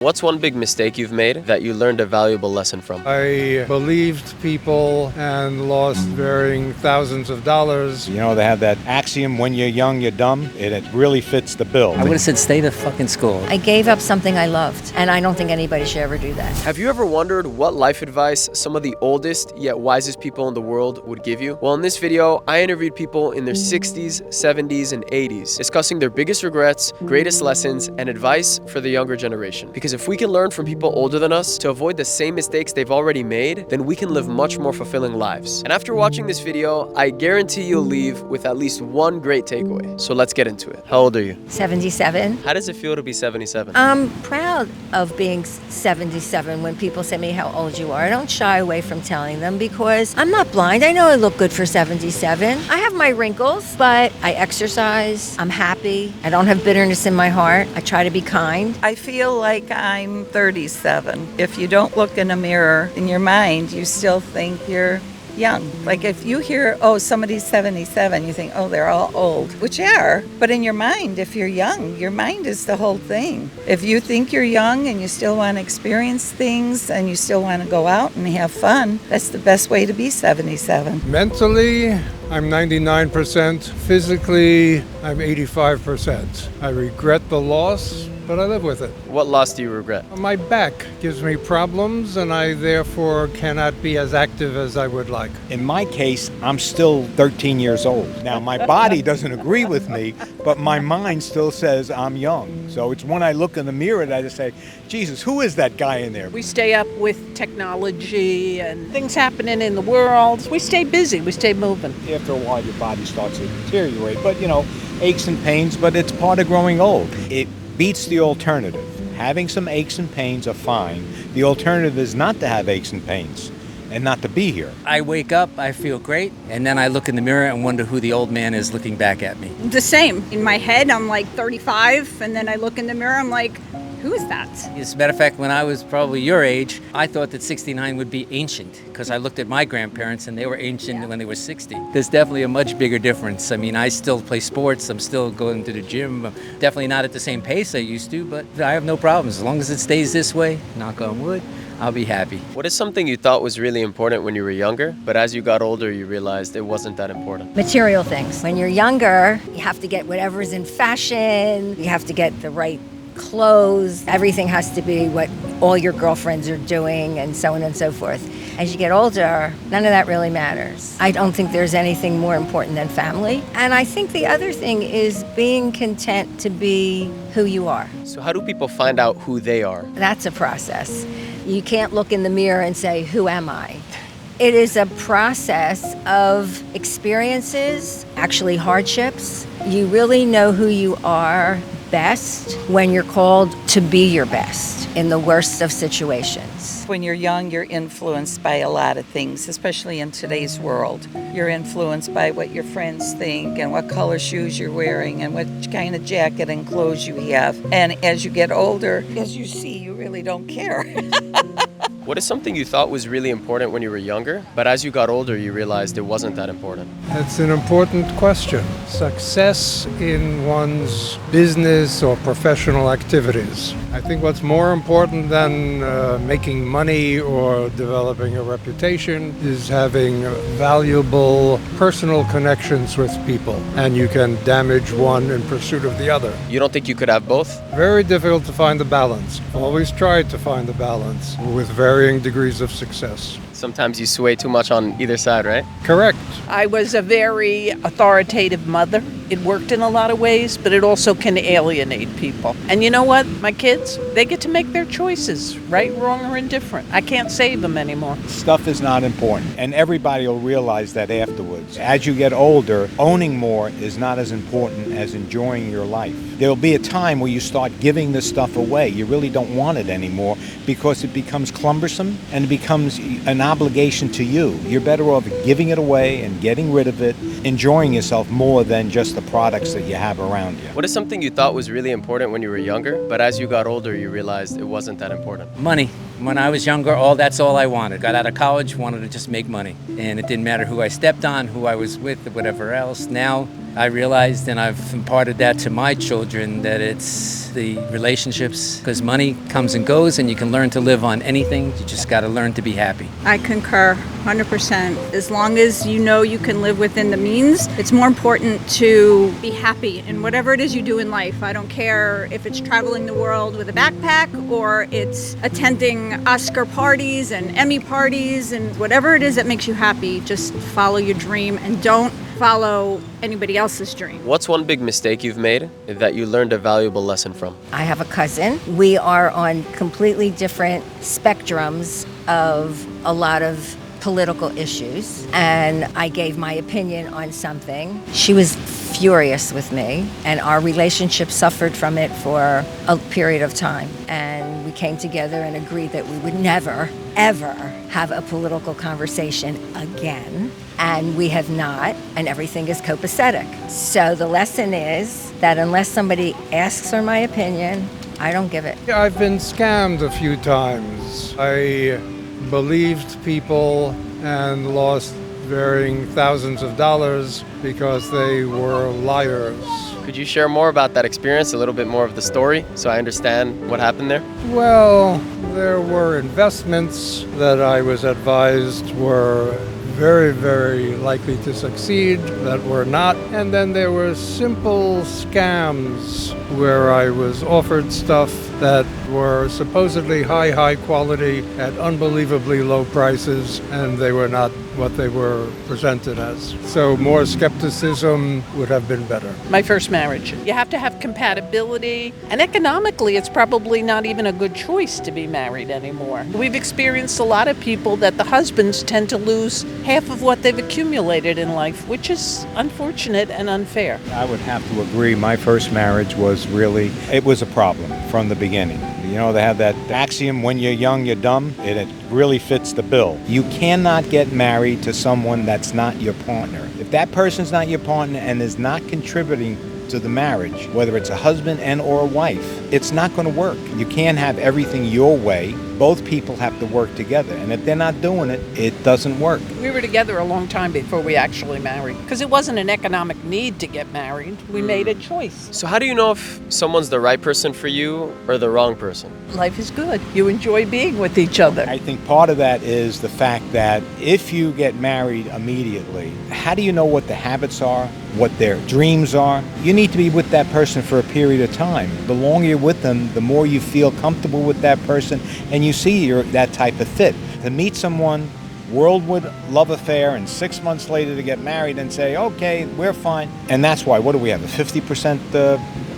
What's one big mistake you've made that you learned a valuable lesson from? I believed people and lost varying thousands of dollars. You know, they have that axiom, when you're young, you're dumb, and it really fits the bill. I would have said stay the fucking school. I gave up something I loved, and I don't think anybody should ever do that. Have you ever wondered what life advice some of the oldest yet wisest people in the world would give you? Well, in this video, I interviewed people in their 60s, 70s, and 80s, discussing their biggest regrets, greatest lessons, and advice for the younger generation. Because if we can learn from people older than us to avoid the same mistakes they've already made, then we can live much more fulfilling lives. And after watching this video, I guarantee you'll leave with at least one great takeaway. So let's get into it. How old are you? 77. How does it feel to be 77? I'm proud of being 77 when people say to me how old you are. I don't shy away from telling them because I'm not blind. I know I look good for 77. I have my wrinkles, but I exercise. I'm happy. I don't have bitterness in my heart. I try to be kind. I feel like I'm 37. If you don't look in a mirror in your mind, you still think you're young. Like if you hear, oh, somebody's 77, you think, oh, they're all old, which they are. But in your mind, if you're young, your mind is the whole thing. If you think you're young and you still want to experience things and you still want to go out and have fun, that's the best way to be 77. Mentally, I'm 99%. Physically, I'm 85%. I regret the loss, but I live with it. What loss do you regret? My back gives me problems, and I therefore cannot be as active as I would like. In my case, I'm still 13 years old. Now, my body doesn't agree with me, but my mind still says I'm young. So it's when I look in the mirror that I just say, Jesus, who is that guy in there? We stay up with technology and things happening in the world. We stay busy, we stay moving. After a while, your body starts to deteriorate. But, aches and pains, but it's part of growing old. It beats the alternative. Having some aches and pains are fine. The alternative is not to have aches and pains and not to be here. I wake up, I feel great, and then I look in the mirror and wonder who the old man is looking back at me. The same. In my head, I'm like 35, and then I look in the mirror, I'm like, who is that? As a matter of fact, when I was probably your age, I thought that 69 would be ancient because I looked at my grandparents and they were ancient when they were 60. There's definitely a much bigger difference. I mean, I still play sports. I'm still going to the gym. I'm definitely not at the same pace I used to, but I have no problems. As long as it stays this way, knock on wood, I'll be happy. What is something you thought was really important when you were younger, but as you got older, you realized it wasn't that important? Material things. When you're younger, you have to get whatever's in fashion. You have to get the right clothes. Everything has to be what all your girlfriends are doing and so on and so forth. As you get older, none of that really matters. I don't think there's anything more important than family. And I think the other thing is being content to be who you are. So how do people find out who they are? That's a process. You can't look in the mirror and say, who am I? It is a process of experiences, actually hardships. You really know who you are best when you're called to be your best in the worst of situations. When you're young, you're influenced by a lot of things, especially in today's world. You're influenced by what your friends think and what color shoes you're wearing and what kind of jacket and clothes you have. And as you get older, as you see, you really don't care. What is something you thought was really important when you were younger, but as you got older, you realized it wasn't that important? That's an important question. Success in one's business or professional activities. I think what's more important than making money or developing a reputation is having valuable personal connections with people, and you can damage one in pursuit of the other. You don't think you could have both? Very difficult to find the balance. Always tried to find the balance with varying degrees of success. Sometimes you sway too much on either side, right? Correct. I was a very authoritative mother. It worked in a lot of ways, but it also can alienate people. And you know what? My kids, they get to make their choices, right, wrong, or indifferent. I can't save them anymore. Stuff is not important, and everybody will realize that afterwards. As you get older, owning more is not as important as enjoying your life. There'll be a time where you start giving this stuff away. You really don't want it anymore because it becomes cumbersome and it becomes an obligation to you. You're better off giving it away and getting rid of it enjoying yourself more than just the products that you have around you. What is something you thought was really important when you were younger, but as you got older, you realized it wasn't that important? Money. When I was younger, that's all I wanted. Got out of college, wanted to just make money. And it didn't matter who I stepped on, who I was with, or whatever else. Now I realized, and I've imparted that to my children, that it's the relationships, because money comes and goes and you can learn to live on anything. You just got to learn to be happy. I concur 100%. As long as you know you can live within the means, it's more important to be happy in whatever it is you do in life. I don't care if it's traveling the world with a backpack or it's attending Oscar parties and Emmy parties and whatever it is that makes you happy. Just follow your dream and don't follow anybody else's dream. What's one big mistake you've made that you learned a valuable lesson from? I have a cousin. We are on completely different spectrums of a lot of political issues, and I gave my opinion on something. She was furious with me, and our relationship suffered from it for a period of time. And we came together and agreed that we would never, ever have a political conversation again. And we have not, and everything is copacetic. So the lesson is that unless somebody asks for my opinion, I don't give it. Yeah, I've been scammed a few times. I believed people and lost varying thousands of dollars because they were liars. Could you share more about that experience, a little bit more of the story, so I understand what happened there? Well, there were investments that I was advised were very, very likely to succeed that were not. And then there were simple scams where I was offered stuff that were supposedly high quality at unbelievably low prices, and they were not what they were presented as. So more skepticism would have been better. My first marriage. You have to have compatibility, and economically, it's probably not even a good choice to be married anymore. We've experienced a lot of people that the husbands tend to lose half of what they've accumulated in life, which is unfortunate and unfair. I would have to agree. My first marriage was it was a problem from the beginning. You know, they have that axiom, when you're young, you're dumb, and it really fits the bill. You cannot get married to someone that's not your partner. If that person's not your partner and is not contributing to the marriage, whether it's a husband and or a wife, it's not going to work. You can't have everything your way. Both people have to work together, and if they're not doing it, it doesn't work. We were together a long time before we actually married, because it wasn't an economic need to get married. We made a choice. So how do you know if someone's the right person for you or the wrong person? Life is good. You enjoy being with each other. I think part of that is the fact that if you get married immediately, how do you know what the habits are, what their dreams are? You need to be with that person for a period of time. The longer you're with them, the more you feel comfortable with that person, and you see you're that type of fit. To meet someone, whirlwind love affair, and 6 months later to get married and say, okay, we're fine. And that's why, what do we have, a 50%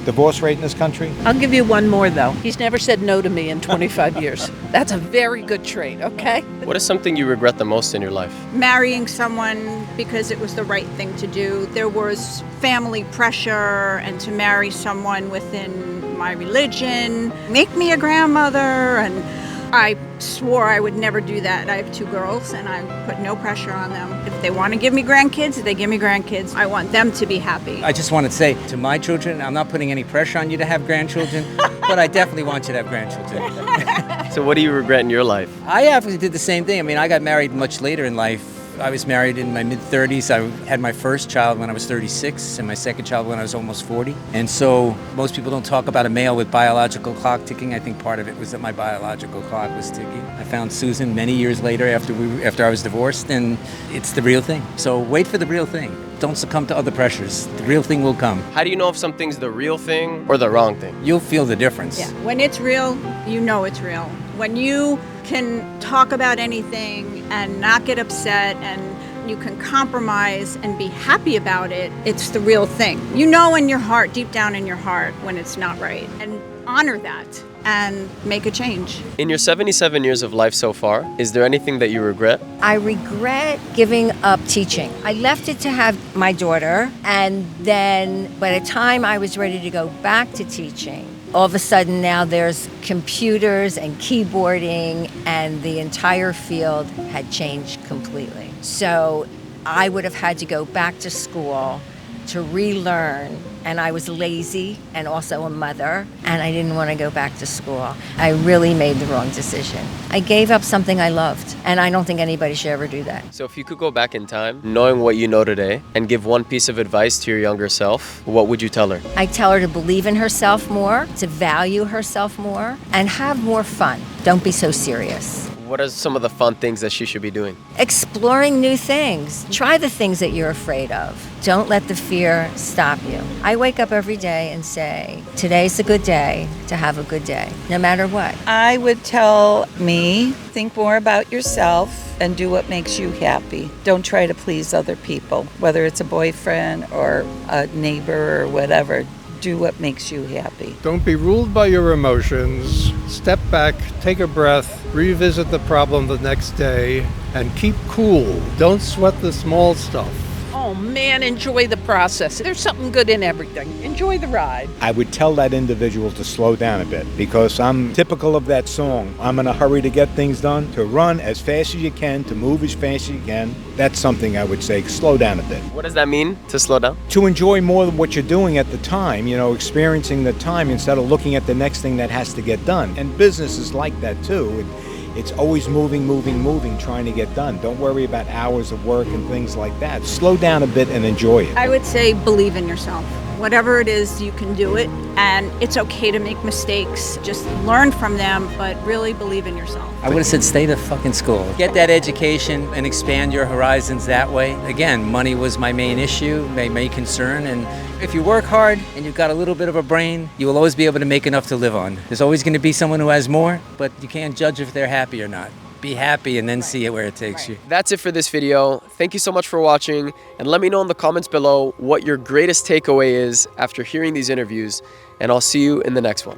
divorce rate in this country? I'll give you one more, though. He's never said no to me in 25 years. That's a very good trait, okay? What is something you regret the most in your life? Marrying someone because it was the right thing to do. There was family pressure, and to marry someone within my religion, make me a grandmother, and I swore I would never do that. I have 2 girls, and I put no pressure on them. If they want to give me grandkids, they give me grandkids. I want them to be happy. I just want to say to my children, I'm not putting any pressure on you to have grandchildren, but I definitely want you to have grandchildren. So what do you regret in your life? I actually did the same thing. I mean, I got married much later in life. I was married in my mid-30s. I had my first child when I was 36 and my second child when I was almost 40. And so most people don't talk about a male with biological clock ticking. I think part of it was that my biological clock was ticking. I found Susan many years later after I was divorced, and it's the real thing. So wait for the real thing. Don't succumb to other pressures. The real thing will come. How do you know if something's the real thing or the wrong thing? You'll feel the difference. Yeah, when it's real, you know it's real. When you can talk about anything and not get upset, and you can compromise and be happy about it, it's the real thing. You know in your heart, deep down in your heart, when it's not right, and honor that and make a change. In your 77 years of life so far, is there anything that you regret? I regret giving up teaching. I left it to have my daughter, and then by the time I was ready to go back to teaching, all of a sudden now there's computers and keyboarding, and the entire field had changed completely. So I would have had to go back to school to relearn, and I was lazy and also a mother, and I didn't want to go back to school. I really made the wrong decision. I gave up something I loved, and I don't think anybody should ever do that. So if you could go back in time, knowing what you know today, and give one piece of advice to your younger self, what would you tell her? I tell her to believe in herself more, to value herself more, and have more fun. Don't be so serious. What are some of the fun things that she should be doing? Exploring new things. Try the things that you're afraid of. Don't let the fear stop you. I wake up every day and say, today's a good day to have a good day, no matter what. I would tell me, think more about yourself and do what makes you happy. Don't try to please other people, whether it's a boyfriend or a neighbor or whatever. Do what makes you happy. Don't be ruled by your emotions. Step back, take a breath, revisit the problem the next day, and keep cool. Don't sweat the small stuff. Oh man, enjoy the process. There's something good in everything. Enjoy the ride. I would tell that individual to slow down a bit because I'm typical of that song. I'm in a hurry to get things done, to run as fast as you can, to move as fast as you can. That's something I would say, slow down a bit. What does that mean, to slow down? To enjoy more than what you're doing at the time, experiencing the time instead of looking at the next thing that has to get done. And business is like that too. It's always moving, trying to get done. Don't worry about hours of work and things like that. Slow down a bit and enjoy it. I would say believe in yourself. Whatever it is, you can do it, and it's okay to make mistakes. Just learn from them, but really believe in yourself. I would have said stay to fucking school. Get that education and expand your horizons that way. Again, money was my main issue, my main concern, and if you work hard and you've got a little bit of a brain, you will always be able to make enough to live on. There's always going to be someone who has more, but you can't judge if they're happy or not. Be happy and then see it where it takes you. That's it for this video. Thank you so much for watching, and let me know in the comments below what your greatest takeaway is after hearing these interviews, and I'll see you in the next one.